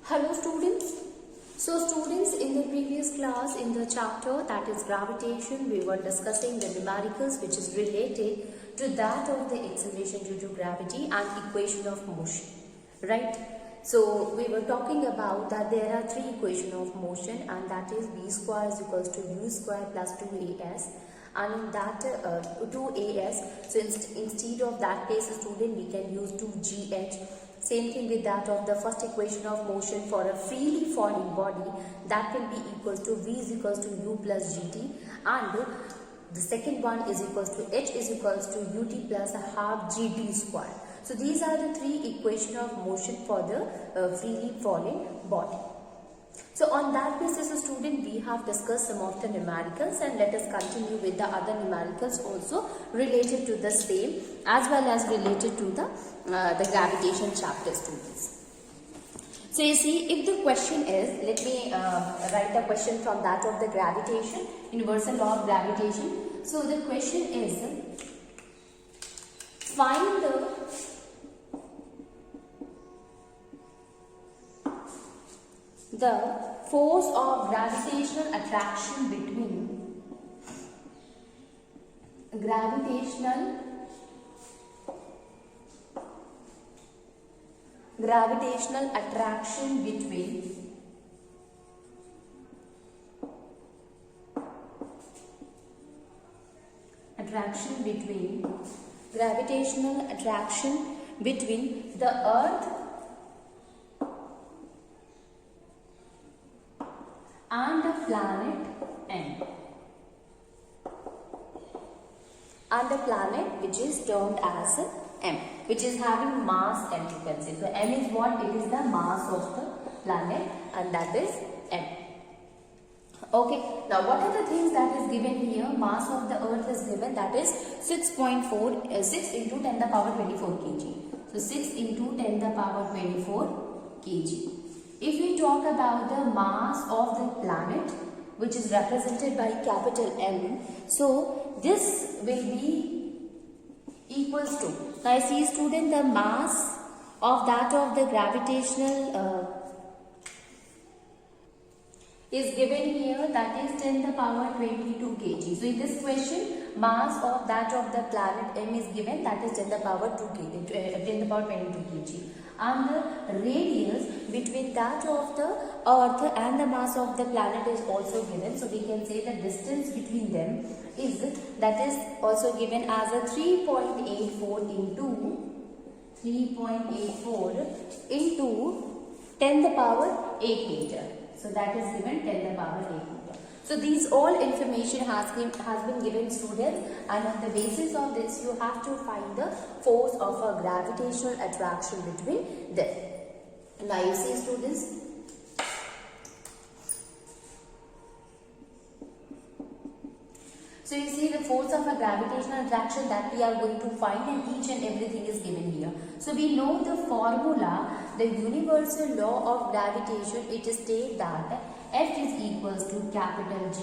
Hello students. So students, in the previous class in the chapter that is gravitation, we were discussing the numericals which is related to that of the acceleration due to gravity and equation of motion, right? So we were talking about that there are three equations of motion, and that is v square is equals to u square plus 2as, and in that 2as, so instead of that case student we can use 2gh. Same thing with that of the first equation of motion for a freely falling body, that will be equals to v is equals to u plus gt, and the second one is equals to h is equals to ut plus a half gt square. So these are the three equations of motion for the freely falling body. So on that basis, student, we have discussed some of the numericals, and let us continue with the other numericals also related to the same as well as related to the gravitation chapter, students. So you see, if the question is, let me write a question from that of the gravitation, universal law of gravitation. So the question is, find the force of gravitational attraction between gravitational attraction between gravitational attraction between the earth and the planet M, and the planet which is termed as M, which is having mass M, you can say. So M is what? It is the mass of the planet, and that is M. Okay, now what are the things that is given here? Mass of the earth is given, that is 6 into 10 the power 24 kg. So 6 into 10 the power 24 kg. If we talk about the mass of the planet, which is represented by capital M, so this will be equals to, now I see student, the mass of that of the gravitational is given here, that is 10 the power 22 kg. So in this question, mass of that of the planet M is given, that is 10 the power 2 kg, 10 the power 22 kg. And the radius between that of the earth and the mass of the planet is also given. So we can say the distance between them is, that is also given as a 3.84 into 10 the power 8 meter. So that is given 10 the power 8 meter. So these all information has been given students, and on the basis of this you have to find the force of a gravitational attraction between them. Now you see students, so you see the force of a gravitational attraction that we are going to find, and each and everything is given here. So we know the formula, the universal law of gravitation. It is stated that F is equals to capital G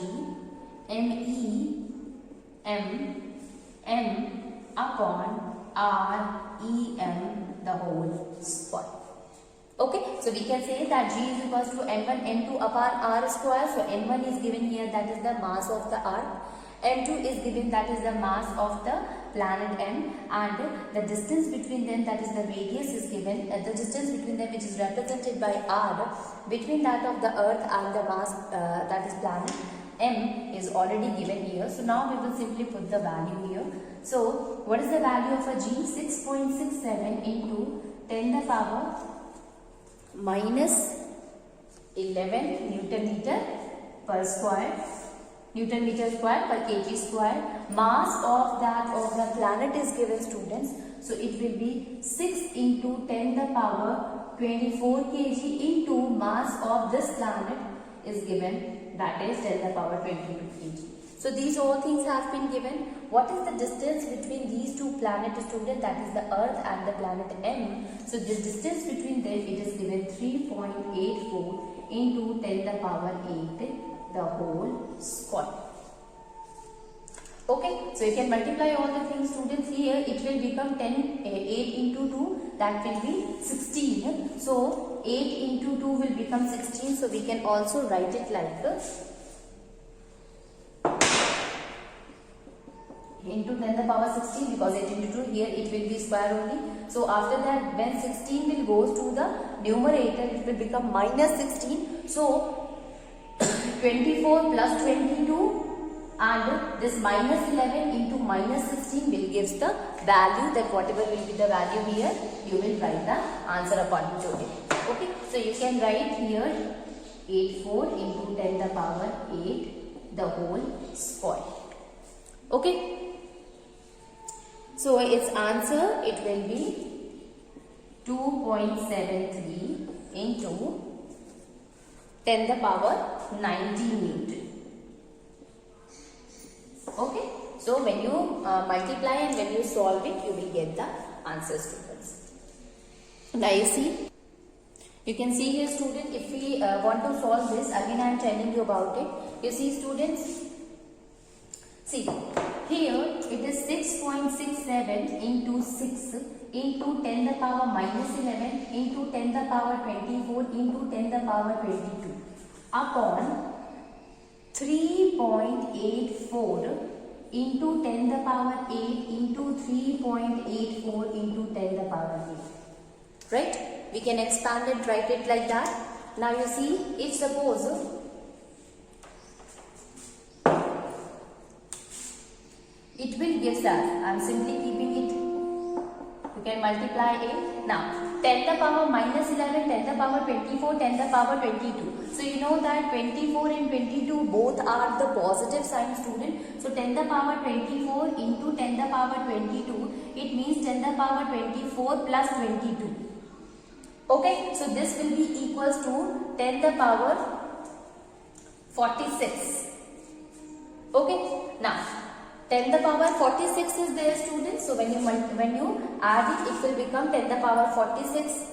M upon R the whole square. Okay, so we can say that G is equals to M1 M2 upon R square. So M1 is given here, that is the mass of the earth. M2 is given, that is the mass of the planet M, and the distance between them, that is the radius, is given. The distance between them, which is represented by R, between that of the earth and the mass, that is planet M, is already given here. So now we will simply put the value here. So what is the value of a G? 6.67 into 10 the power minus 11 Newton meter per square. Newton meter square per kg square. Mass of that of the planet is given, students. So it will be 6 into 10 the power 24 kg into mass of this planet is given, that is 10 the power 22 kg. So these all things have been given. What is the distance between these two planets, student? That is the earth and the planet M. So the distance between them, it is given 3.84 into 10 the power 8 the whole square. Okay, so you can multiply all the things, students. Here it will become 10, 8 into 2, that will be 16. So 8 into 2 will become 16. So we can also write it like this. Into 10 the power 16, because 8 into 2, here it will be square only. So after that, when 16 will goes to the numerator, it will become minus 16. So 24 plus 22 and this minus 11 into minus 16 will gives the value, that whatever will be the value here, you will write the answer according to it. Okay, so you can write here 84 into 10 the power 8 the whole square. Okay, so its answer, it will be 2.73 into 10 the power 19 Newton. Okay, so when you multiply and when you solve it, you will get the answer, students. Now you can see here, student, if we want to solve this, again I am telling you about it. You see, students, see here it is 6.67 into 6 into 10 the power minus 11 into 10 the power 24 into 10 the power 22 upon 3.84 into 10 the power 8 into 3.84 into 10 the power 8. Right? We can expand it, write it like that. Now you see, if suppose it will give that, I am simply keeping it, you can multiply it. Now 10 the power minus 11, 10 the power 24, 10 the power 22. So you know that 24 and 22 both are the positive sign, student. So 10 the power 24 into 10 the power 22, it means 10 the power 24 plus 22. Okay, so this will be equals to 10 the power 46. Okay, now 10 the power 46 is there, students. So when you add it, it will become 10 the power 46.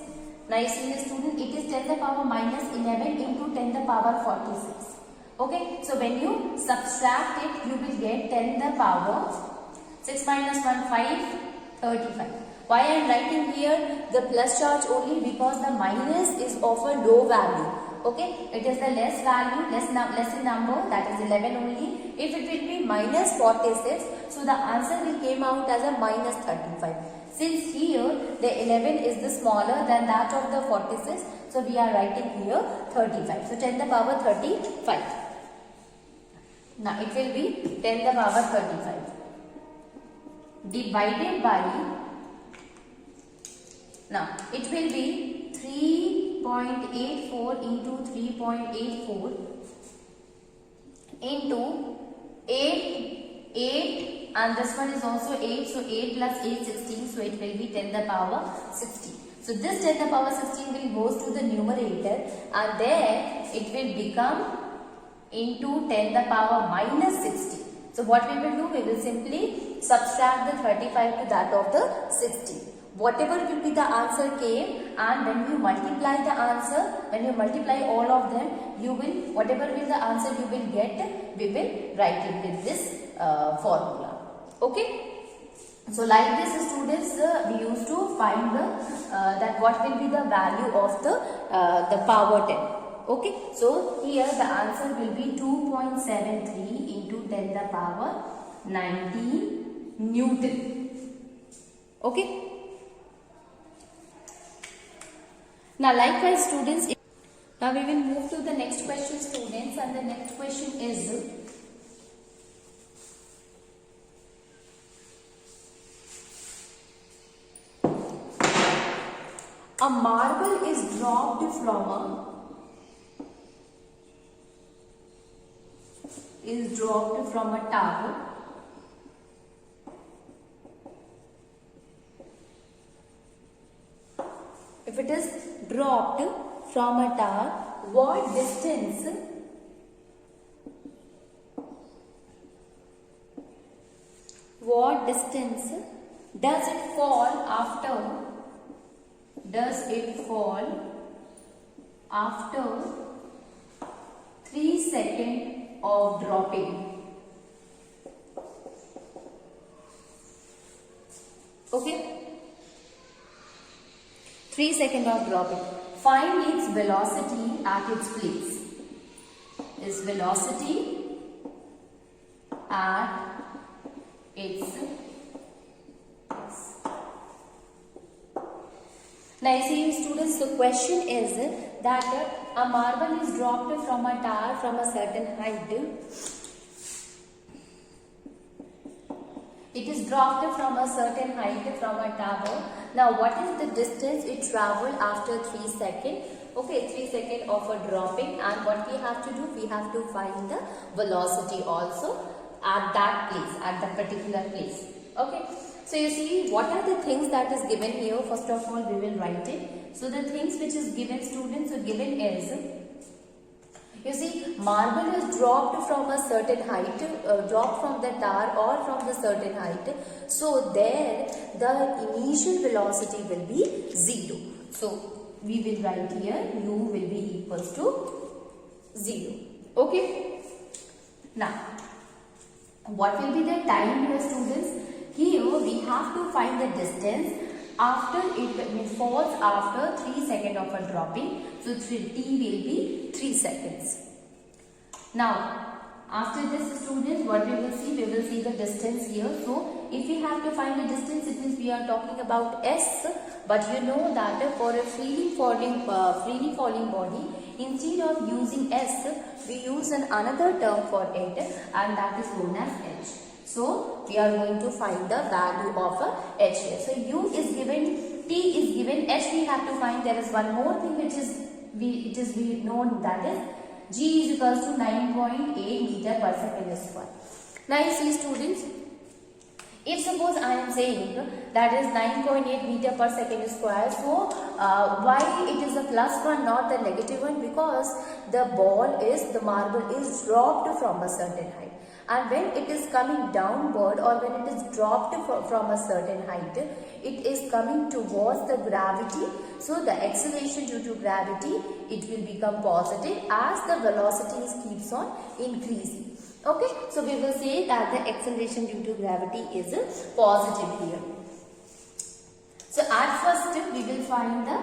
Now you see, student, it is 10 the power minus 11 into 10 the power 46. Okay, so when you subtract it, you will get 10 the power 6 minus 1, 5, 35. Why I am writing here the plus charge only? Because the minus is of a low value. Okay, it is the less value, less in number, that is 11 only. If it will be minus 46, so the answer will came out as a minus 35. Since here the 11 is the smaller than that of the 46, so we are writing here 35. So 10 the power 35. Now it will be 10 the power 35 divided by, now it will be 3.84 into 3.84 into 8 and this one is also 8, so 8 plus 8, 16, so it will be 10 the power 16. So this 10 the power 16 will goes to the numerator and then it will become into 10 the power minus 60. So what we will do, we will simply subtract the 35 to that of the 60. Whatever will be the answer came, and when you multiply the answer, when you multiply all of them, you will, whatever will the answer you will get, we will write it with this formula. Okay. So like this, students, we used to find the that what will be the value of the power 10. Okay. So here the answer will be 2.73 into 10 the power 19 Newton. Okay. Now likewise, students, now we will move to the next question, students, and the next question is, a marble is dropped from a tower. If it is dropped from a tower, what distance does it fall after 3 seconds of dropping? Okay. 3 seconds of dropping. Find its velocity at its place. Its velocity at its place. Now you see students, the question is that a marble is dropped from a tower from a certain height. It is dropped from a certain height from a tower. Now what is the distance it travelled after 3 seconds? Okay, 3 seconds of a dropping, and what we have to do, we have to find the velocity also at that place, at that particular place. Okay, so you see what are the things that is given here. First of all, we will write it. So the things which is given, students, so given is, you see, marble is dropped from a certain height, dropped from the tower or from the certain height. So there the initial velocity will be 0. So we will write here u will be equals to 0. Okay. Now what will be the time here, students? Here we have to find the distance after it falls after 3 seconds of a dropping. So t will be 3 seconds. Now after this, students, what we will see the distance here. So if we have to find the distance, it means we are talking about s, but you know that for a freely falling body, instead of using s, we use another term for it, and that is known as h. So we are going to find the value of h here. So u is given, t is given, h we have to find. There is one more thing which is known, that is g is equals to 9.8 meter per second square. Now you see, students, if suppose I am saying that is 9.8 meter per second square, so why it is a plus one, not the negative one? Because the marble is dropped from a certain height, and when it is coming downward or when it is dropped from a certain height, it is coming towards the gravity. So the acceleration due to gravity, it will become positive as the velocity keeps on increasing. Okay, so we will say that the acceleration due to gravity is positive here. So at first we will find the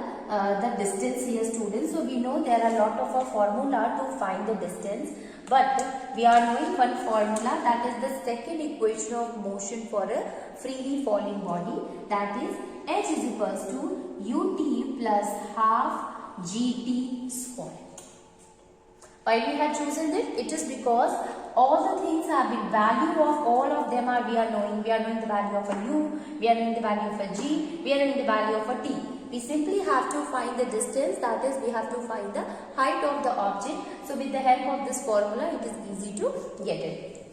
distance here, students. So we know there are a lot of a formula to find the distance, but we are knowing one formula, that is the second equation of motion for a freely falling body, that is h is equals to ut plus half gt square. Why we have chosen it? It is because all the things have been, value of all of them are we are knowing. We are knowing the value of a u, we are knowing the value of a g, we are knowing the value of a t. We simply have to find the distance, that is we have to find the height of the object. So with the help of this formula, it is easy to get it.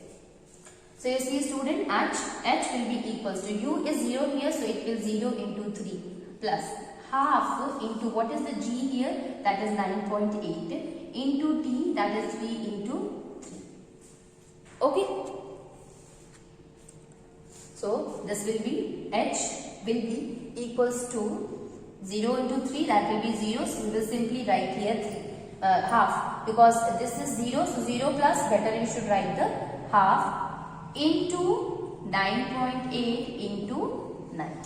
So you see, student, h will be equals to, u is 0 here, so it will 0 into 3 plus half into, what is the g here, that is 9.8 into t, that is 3 into 3. Okay. So this will be, h will be equals to 0 into 3, that will be 0. So we will simply write here 3, half, because this is 0, so 0 plus, better you should write the half into 9.8 into 9.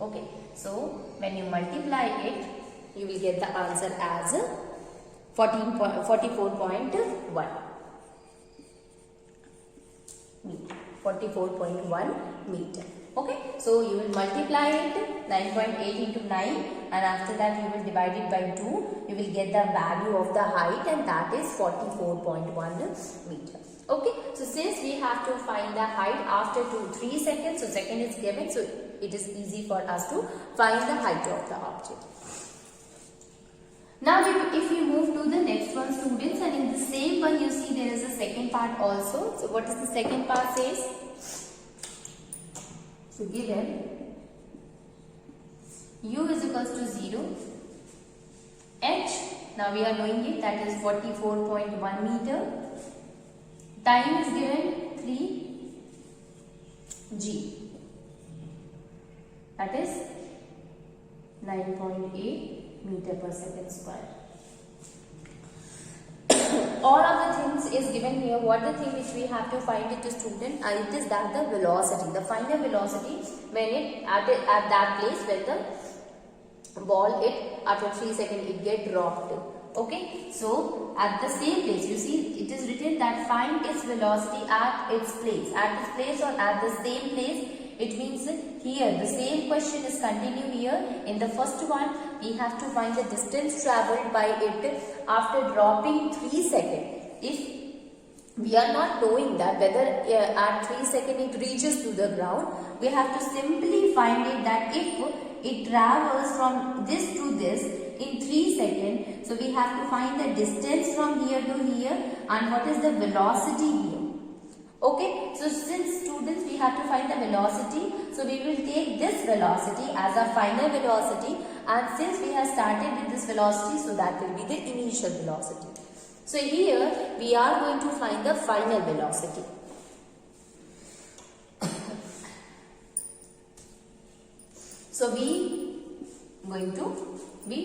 Okay, so when you multiply it, you will get the answer as 44.1 meter. 44.1 meter. Okay, so you will multiply it 9.8 into 9, and after that you will divide it by 2. You will get the value of the height, and that is 44.1 meter. Okay, so since we have to find the height after 3 seconds, so second is given, so it is easy for us to find the height of the object. Now if you move to the next one, students, and in the same one you see there is a second part also. So what is the second part says? So given u is equals to 0, h, now we are knowing it, that is 44.1 meter, time is given 3, g, that is 9.8 meter per second square. all of the things is given here. What the thing which we have to find it to student, it is that the velocity, the final velocity when it at that place when the ball it after 3 seconds it get dropped. Okay, so at the same place, you see it is written that find its velocity at its place, or at the same place. It means here the same question is continued here. In the first one, we have to find the distance travelled by it after dropping 3 seconds. If we are not knowing that whether at 3 seconds it reaches to the ground, we have to simply find it that if it travels from this to this in 3 seconds, so we have to find the distance from here to here and what is the velocity here. Okay, so since students we have to find the velocity, so we will take this velocity as our final velocity, and since we have started with this velocity, so that will be the initial velocity. So here we are going to find the final velocity. So we going to be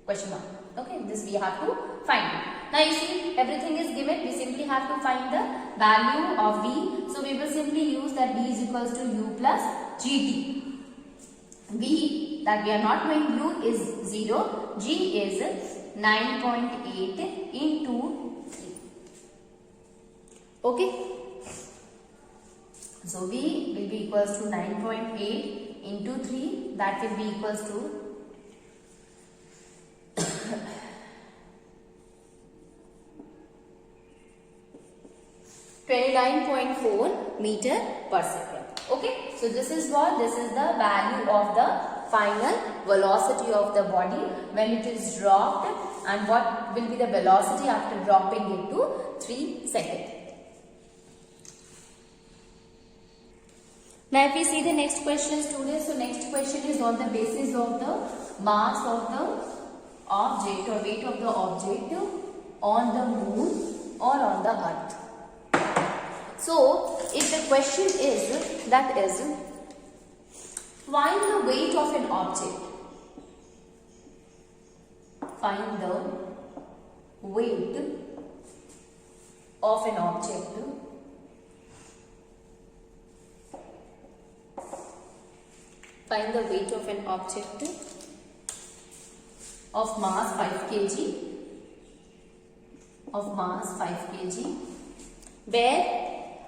question mark. Okay, this we have to find it. Now you see everything is given. We simply have to find the value of V. So we will simply use that V is equals to U plus GT. V that we are not going to do is 0. G is 9.8 into 3. Okay. So V will be equals to 9.8 into 3. That will be equals to 29.4 meter per second. Okay, so this is what, this is the value of the final velocity of the body when it is dropped, and what will be the velocity after dropping it to 3 seconds. Now if we see the next question, students, so next question is on the basis of the mass of the object or weight of the object on the moon or on the earth. So if the question is, that is, find the weight of an object. Find the weight of an object find the weight of an object of mass 5 kg, where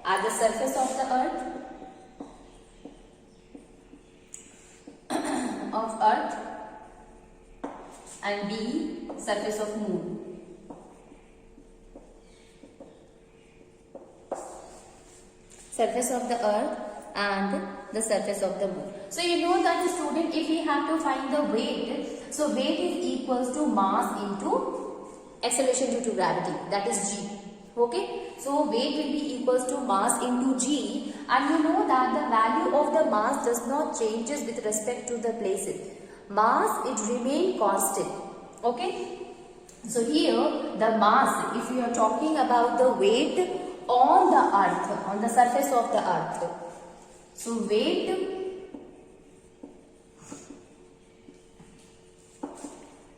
at the surface of the earth, and B, surface of moon. Surface of the earth and the surface of the moon. So you know that, student, if we have to find the weight, so weight is equals to mass into acceleration due to gravity, that is G. Okay, so weight will be equals to mass into G, and you know that the value of the mass does not changes with respect to the places. Mass, it remain constant. Okay, so here the mass, if you are talking about the weight on the earth, on the surface of the earth, so weight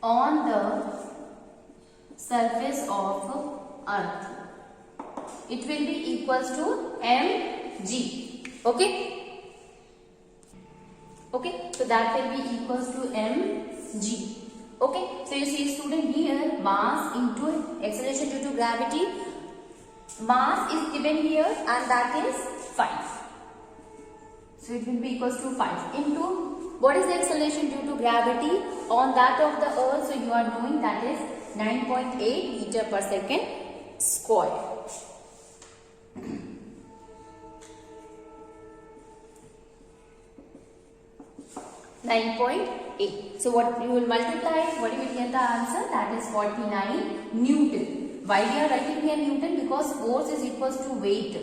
on the surface of earth, it will be equals to mg. Okay, okay, so that will be equals to mg. Okay, so you see, student, here mass into acceleration due to gravity, mass is given here and that is 5. So it will be equals to 5 into what is the acceleration due to gravity on that of the earth. So you are knowing that is 9.8 meter per second square. 9.8. So what you will multiply, what you will get the answer, that is 49 Newton. Why we are writing here Newton? Because force is equals to weight.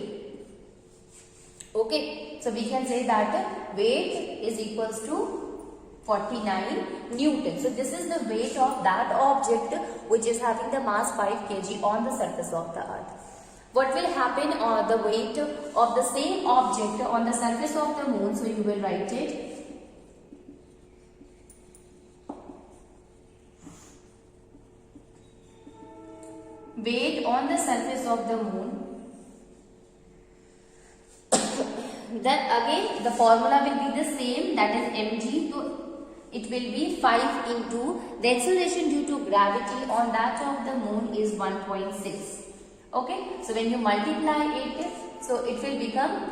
Okay, so we can say that weight is equals to 49 Newton. So this is the weight of that object which is having the mass 5 kg on the surface of the earth. What will happen on the weight of the same object on the surface of the moon? So you will write it weight on the surface of the moon, then again the formula will be the same, that is mg. So it will be 5 into the acceleration due to gravity on that of the moon is 1.6. Okay, so when you multiply it, so it will become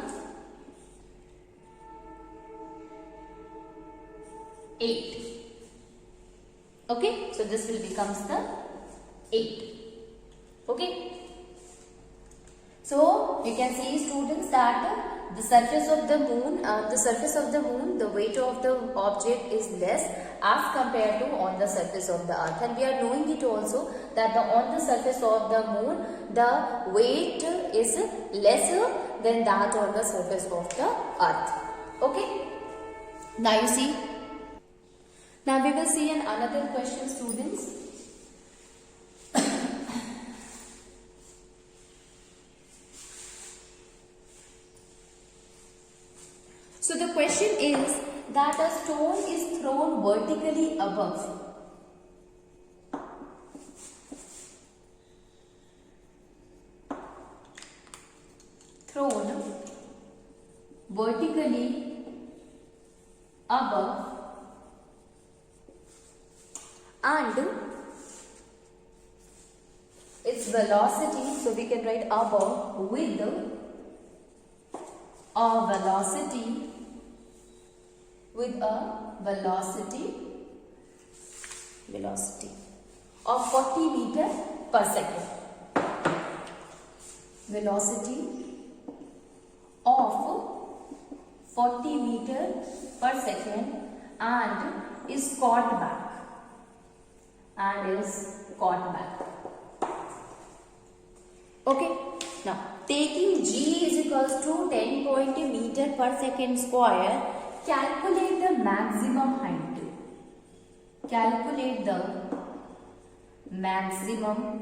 8. Okay, so this will becomes the 8. Okay, so you can see students that the surface of the moon, the weight of the object is less as compared to on the surface of the earth, and we are knowing it also that on the surface of the moon the weight is lesser than that on the surface of the earth. Okay, now you see. Now we will see another question, students. So the question is that a stone is thrown vertically above. Thrown vertically above, and its velocity, so we can write above with a velocity of 40 meter per second. Velocity of 40 meter per second and is caught back. Okay, now taking g is equals to 10 meter per second square, calculate the maximum height. Calculate the maximum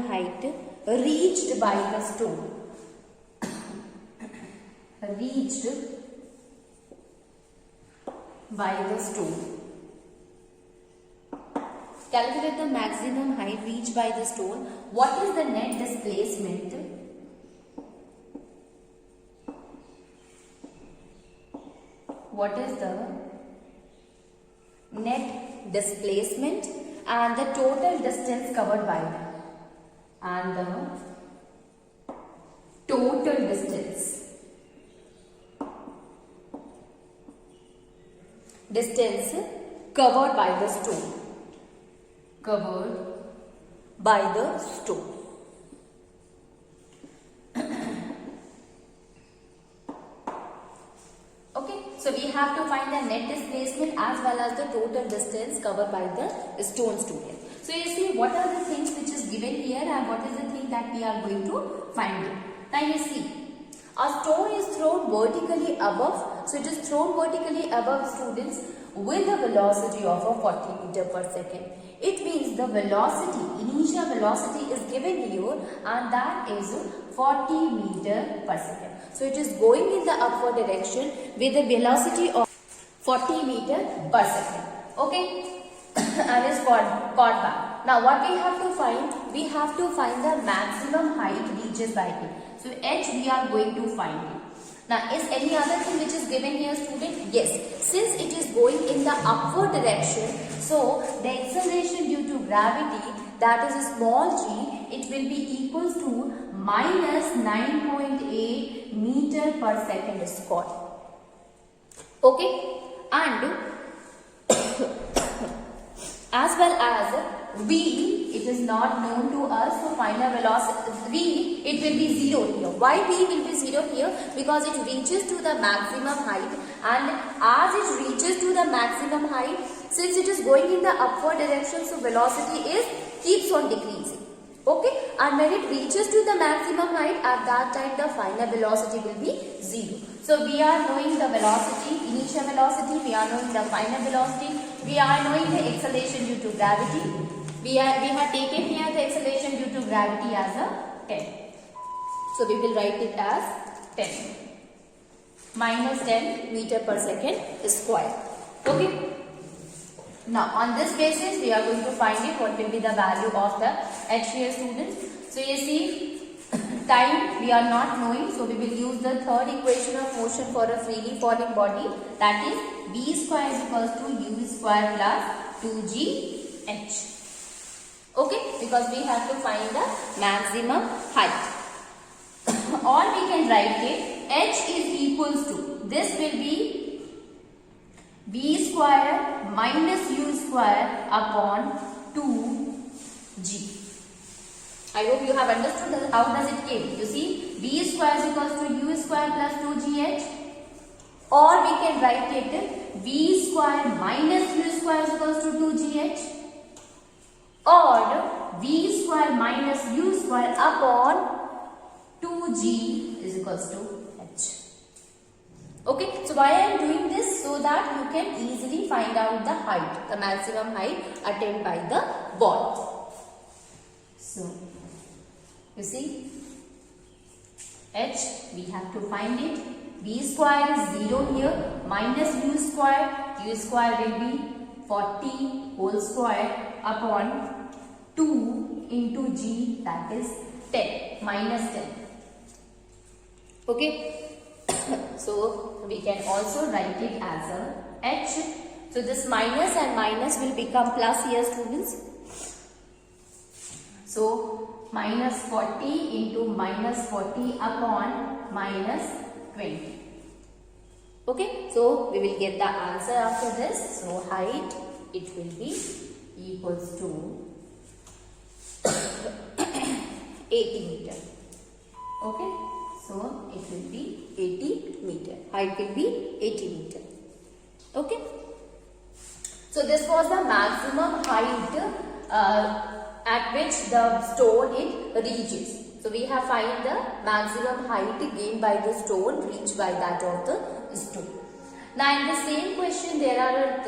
height reached by the stone. Calculate the maximum height reached by the stone. What is the net displacement? What is the net displacement and the total distance covered by them? And the total distance covered by the stone. Okay, so we have to find the net displacement as well as the total distance covered by the stone, student. So you see what are the things which is given here and what is the thing that we are going to find it. Now you see, a stone is thrown vertically above. So it is thrown vertically above, students, with a velocity of a 40 meter per second. It means the velocity, initial velocity is given here and that is 40 meter per second. So it is going in the upward direction with a velocity of 40 meter per second. Okay, and is caught back. Now what we have to find? We have to find the maximum height reaches by it. So h we are going to find it. Now is any other thing which is given here, student? Yes, since it is going in the upward direction, so the acceleration due to gravity, that is a small g, it will be equals to minus 9.8 meter per second square. Okay, and as well as v, it is not known to us, so final velocity v, it will be 0 here. Why v will be 0 here? Because it reaches to the maximum height, and as it reaches to the maximum height, since it is going in the upward direction, so velocity keeps on decreasing. Okay, and when it reaches to the maximum height, at that time the final velocity will be 0. So we are knowing the velocity, initial velocity, we are knowing the final velocity, we are knowing the acceleration due to gravity. We have taken here the acceleration due to gravity as a 10. So we will write it as 10. Minus 10 meter per second square. Okay. Now on this basis we are going to find it what will be the value of the h here, students. So you see time we are not knowing, so we will use the third equation of motion for a freely falling body, that is v square is equals to u square plus 2gh. Okay, because we have to find the maximum height. Or we can write it h is equals to, this will be v square minus u square upon 2g. I hope you have understood how does it came. You see, v square is equals to u square plus 2gh, or we can write it v square minus u square is equals to 2gh, or v square minus u square upon 2g is equals to h. Okay, so why I am doing this? So that you can easily find out the height, the maximum height attained by the ball. So you see, h we have to find it. V square is 0 here, minus u square will be 40 whole square upon 2 into g, that is 10, minus 10. Okay, so we can also write it as a h. So this minus and minus will become plus here, students. So minus 40 into minus 40 upon minus 20. Okay, so we will get the answer after this. So height, it will be equals to 80 meter. Okay, so it will be 80 meter. Height will be 80 meter. Okay, so this was the maximum height at which the stone it reaches. So we have find the maximum height gained by the stone reached by that of the stone. Now in the same question there are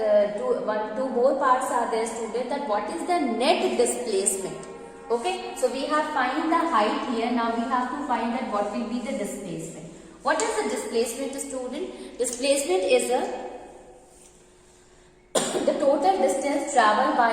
two more parts are there, student, that what is the net displacement. Okay, so we have find the height here. Now we have to find that what will be the displacement. What is the displacement, student? Displacement is the total distance traveled by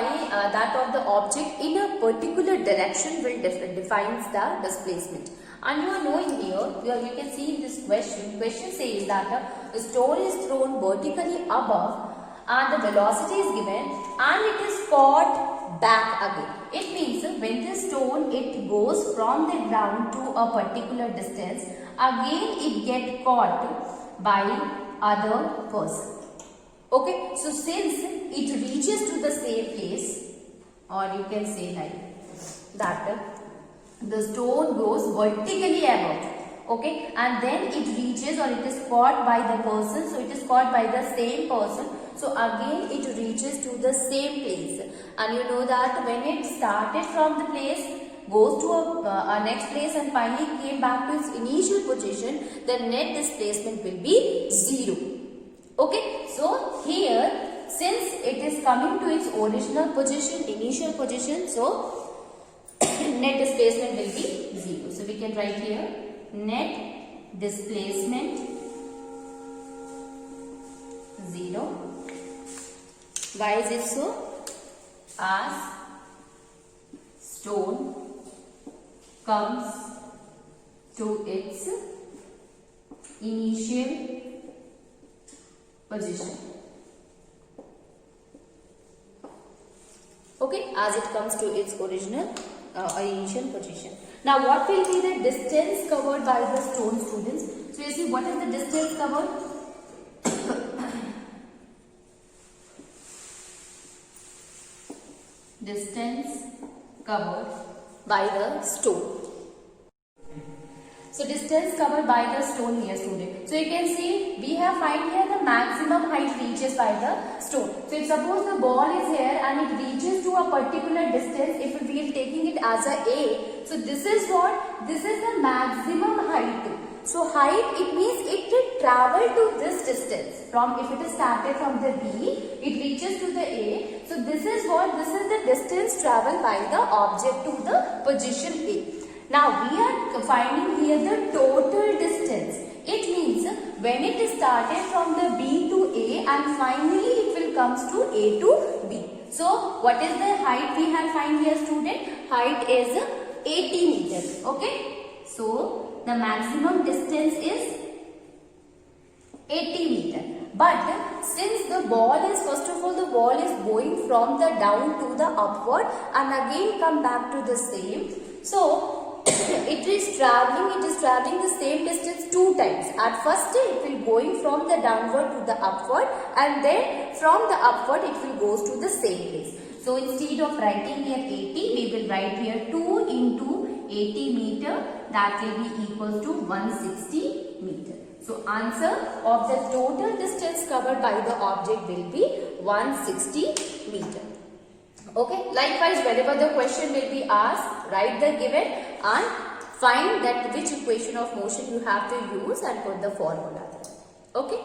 that of the object in a particular direction will defines the displacement. And you are knowing here, you can see in this question says that the stone is thrown vertically above and the velocity is given and it is caught back again. It means when the stone it goes from the ground to a particular distance, again it get caught by other person. Okay, so since it reaches to the same place, or you can say like that, the stone goes vertically above, okay, and then it reaches or it is caught by the person, so it is caught by the same person, so again it reaches to the same place. And you know that when it started from the place, goes to a next place and finally came back to its initial position, the net displacement will be 0. Okay, so here since it is coming to its original position, initial position, so net displacement will be 0. So we can write here net displacement 0. Why is it so? As stone comes to its initial position. Okay, as it comes to its original initial position. Now what will be the distance covered by the stone, students? So you see, what is the distance covered? Distance covered by the stone. So distance covered by the stone here, student. So you can see we have find here the maximum height reaches by the stone. So if suppose the ball is here and it reaches to a particular distance, if we are taking it as a, so this is what? This is the maximum height. So height, it means it will travel to this distance. From, if it is started from the B, it reaches to the A. So this is what? This is the distance traveled by the object to the position A. Now we are finding here the total distance. It means when it is started from the B to A and finally it will come comes to A to B. So what is the height we have find here, student? Height is 80 meters. Okay. So the maximum distance is 80 meter. But since the ball is, first of all, the ball is going from the down to the upward and again come back to the same. So it is traveling the same distance 2 times. At first it will going from the downward to the upward, and then from the upward it will goes to the same place. So instead of writing here 80, we will write here 2 into 80 meter, that will be equal to 160 meter. So answer of the total distance covered by the object will be 160 meter. Okay. Likewise, whenever the question will be asked, write the given and find that which equation of motion you have to use and put the formula there. Okay.